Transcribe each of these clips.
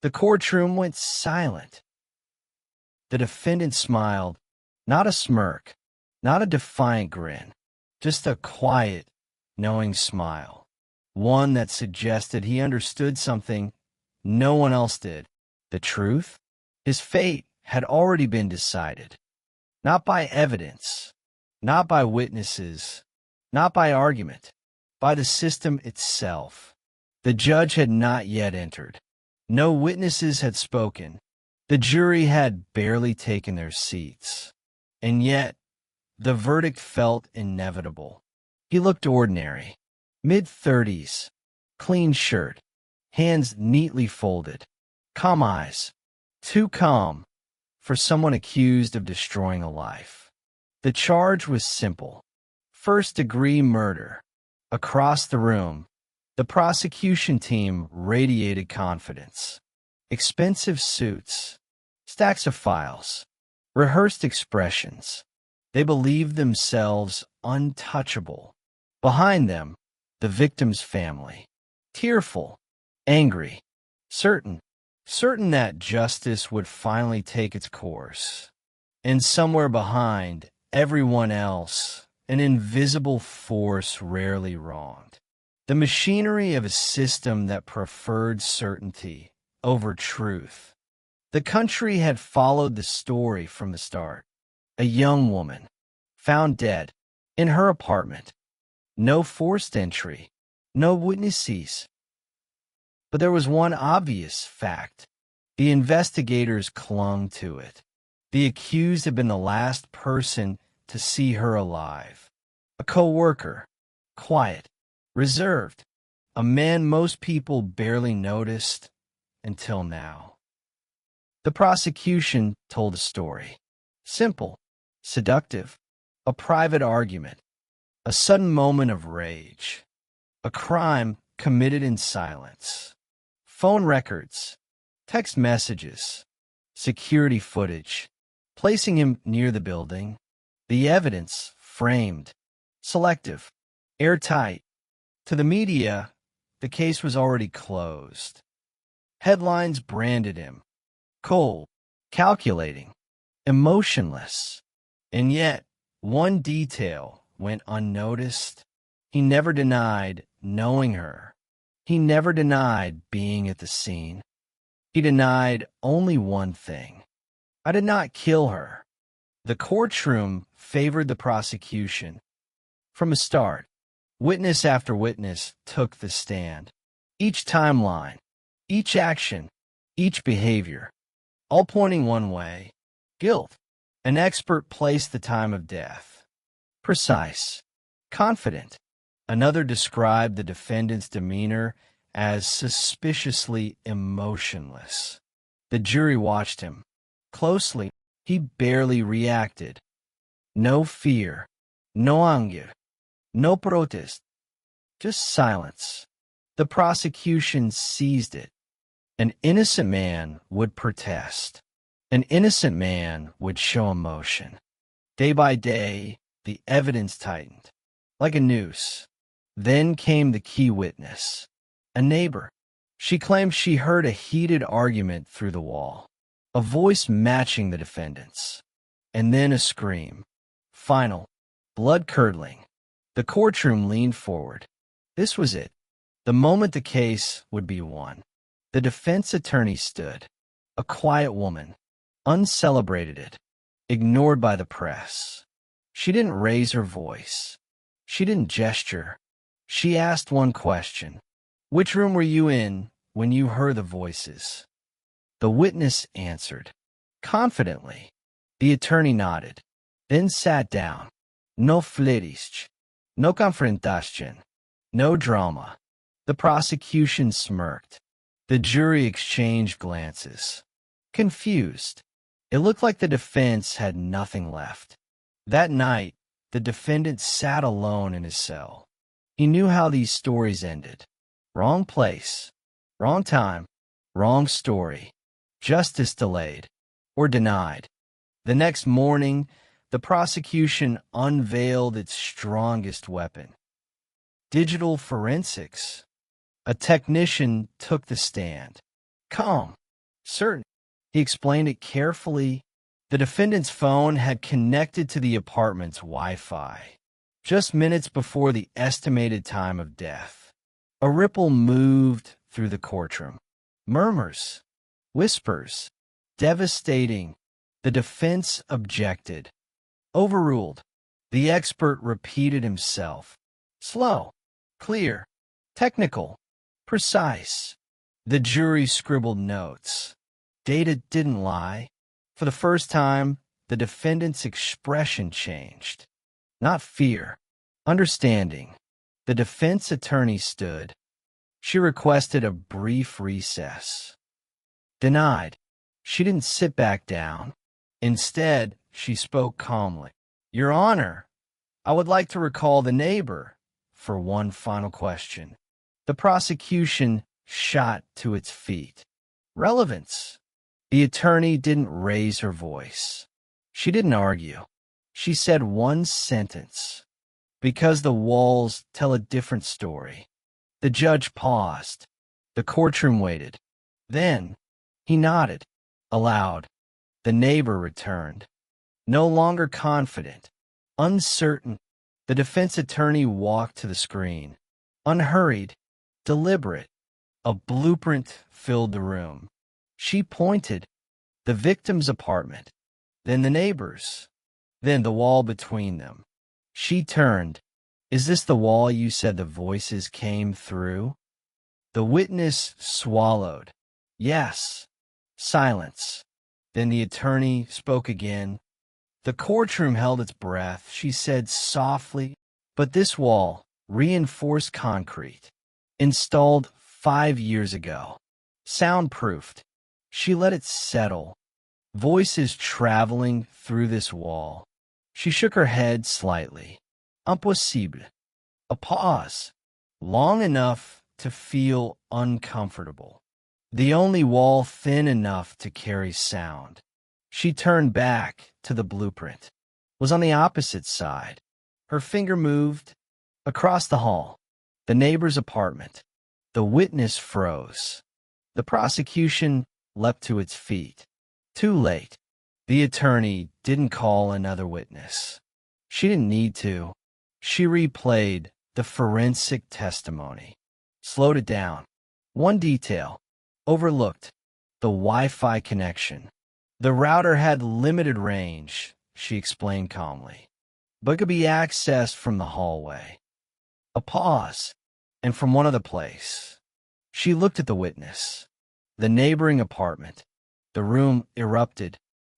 The courtroom went silent. The defendant smiled, not a smirk, not a defiant grin, just a quiet, knowing smile, one that suggested he understood something no one else did. The truth? His fate had already been decided. Not by evidence, not by witnesses, not by argument, by the system itself. The judge had not yet entered. No witnesses had spoken. The jury had barely taken their seats. And yet, the verdict felt inevitable. He looked ordinary. Mid-30s, clean shirt, hands neatly folded, calm eyes, too calm for someone accused of destroying a life. The charge was simple: first-degree murder. Across the room, the prosecution team radiated confidence. Expensive suits, stacks of files, rehearsed expressions. They believed themselves untouchable. Behind them, the victim's family, tearful, angry, certain that justice would finally take its course. And somewhere behind everyone else, an invisible force rarely wronged. The machinery of a system that preferred certainty over truth. The country had followed the story from the start. A young woman, found dead, in her apartment. No forced entry, no witnesses. But there was one obvious fact. The investigators clung to it. The accused had been the last person to see her alive. A co-worker, quiet, reserved, a man most people barely noticed until now. The prosecution told a story. Simple, seductive, a private argument, a sudden moment of rage, a crime committed in silence. Phone records, text messages, security footage, placing him near the building. The evidence framed, selective, airtight. To the media, the case was already closed. Headlines branded him cold, calculating, emotionless. And yet, one detail went unnoticed. He never denied knowing her. He never denied being at the scene. He denied only one thing: I did not kill her. The courtroom favored the prosecution. From the start, witness after witness took the stand. Each timeline, each action, each behavior, all pointing one way: guilt. An expert placed the time of death. Precise, confident. Another described the defendant's demeanor as suspiciously emotionless. The jury watched him closely. He barely reacted. No fear, no anger, no protest, just silence. The prosecution seized it. An innocent man would protest. An innocent man would show emotion. Day by day, the evidence tightened, like a noose. Then came the key witness, a neighbor. She claimed she heard a heated argument through the wall, a voice matching the defendant's, and then a scream. Final, blood-curdling. The courtroom leaned forward. This was it, the moment the case would be won. The defense attorney stood, a quiet woman, uncelebrated, ignored by the press. She didn't raise her voice. She didn't gesture. She asked one question: which room were you in when you heard the voices? The witness answered, confidently. The attorney nodded, then sat down. No flirtation, no confrontation, no drama. The prosecution smirked. The jury exchanged glances. Confused. It looked like the defense had nothing left. That night, the defendant sat alone in his cell. He knew how these stories ended. Wrong place, wrong time, wrong story. Justice delayed or denied. The next morning, the prosecution unveiled its strongest weapon: digital forensics. A technician took the stand. Calm, Certain. He explained it carefully. The defendant's phone had connected to the apartment's Wi-Fi just minutes before the estimated time of death. A ripple moved through the courtroom. Murmurs, whispers, devastating. The defense objected. Overruled. The expert repeated himself. Slow, clear, technical, precise. The jury scribbled notes. Data didn't lie. For the first time, the defendant's expression changed. Not fear, understanding. The defense attorney stood. She requested a brief recess. Denied. She didn't sit back down. Instead, she spoke calmly. Your Honor, I would like to recall the neighbor for one final question. The prosecution shot to its feet. Relevance. The attorney didn't raise her voice. She didn't argue. She said one sentence. Because the walls tell a different story. The judge paused. The courtroom waited. Then, he nodded. Aloud. The neighbor returned. No longer confident. Uncertain. The defense attorney walked to the screen. Unhurried. Deliberate. A blueprint filled the room. She pointed. The victim's apartment. Then the neighbor's. Then the wall between them. She turned. Is this the wall you said the voices came through? The witness swallowed. Yes. Silence. Then the attorney spoke again. The courtroom held its breath. She said softly, but this wall, reinforced concrete, installed 5 years ago, soundproofed. She let it settle. Voices traveling through this wall. She shook her head slightly. Impossible. A pause, long enough to feel uncomfortable. The only wall thin enough to carry sound. She turned back to the blueprint. Was on the opposite side. Her finger moved across the hall. The neighbor's apartment. The witness froze. The prosecution leapt to its feet. Too late. The attorney didn't call another witness. She didn't need to. She replayed the forensic testimony. Slowed it down. One detail. Overlooked. The Wi-Fi connection. The router had limited range, she explained calmly, but could be accessed from the hallway. A pause, and from one other place. She looked at the witness. The neighboring apartment. The room erupted.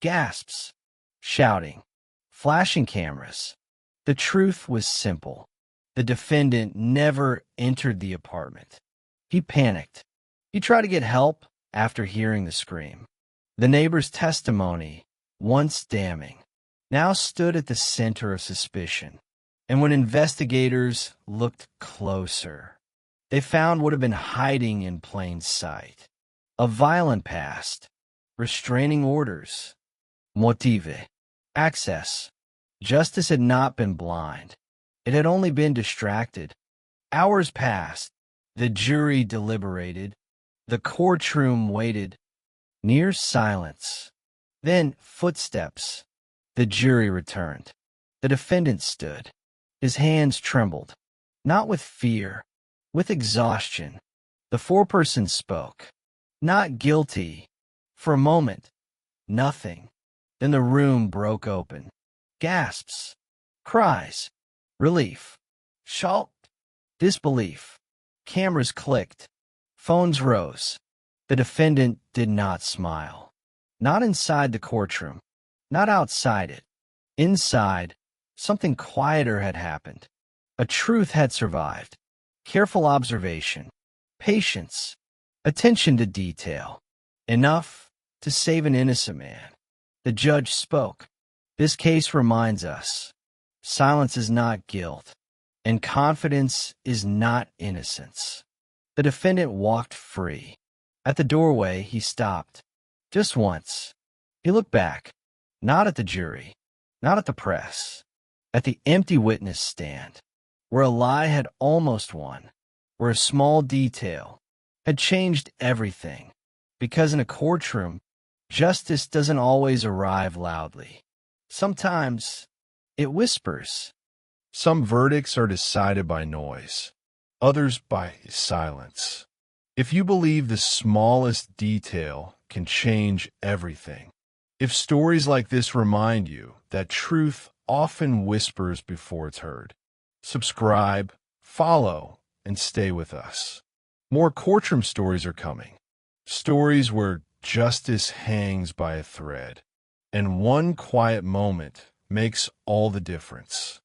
Gasps. Shouting. Flashing cameras. The truth was simple. The defendant never entered the apartment. He panicked. He tried to get help after hearing the scream. The neighbor's testimony, once damning, now stood at the center of suspicion. And when investigators looked closer, they found what had been hiding in plain sight. A violent past, restraining orders, motive, access. Justice had not been blind. It had only been distracted. Hours passed. The jury deliberated. The courtroom waited. Near silence. Then footsteps. The jury returned. The defendant stood. His hands trembled. Not with fear, with exhaustion. The foreperson spoke. Not guilty. For a moment, nothing. Then the room broke open. Gasps. Cries. Relief. Shock. Disbelief. Cameras clicked. Phones rose. The defendant did not smile. Not inside the courtroom. Not outside it. Inside, something quieter had happened. A truth had survived. Careful observation. Patience. Attention to detail. Enough to save an innocent man. The judge spoke. This case reminds us, silence is not guilt, and confidence is not innocence. The defendant walked free. At the doorway, he stopped. Just once. He looked back, not at the jury, not at the press, at the empty witness stand, where a lie had almost won, where a small detail had changed everything. Because in a courtroom, justice doesn't always arrive loudly. Sometimes it whispers. Some verdicts are decided by noise, others by silence. If you believe the smallest detail can change everything, if stories like this remind you that truth often whispers before it's heard, subscribe, follow, and stay with us. More courtroom stories are coming. Stories where justice hangs by a thread, and one quiet moment makes all the difference.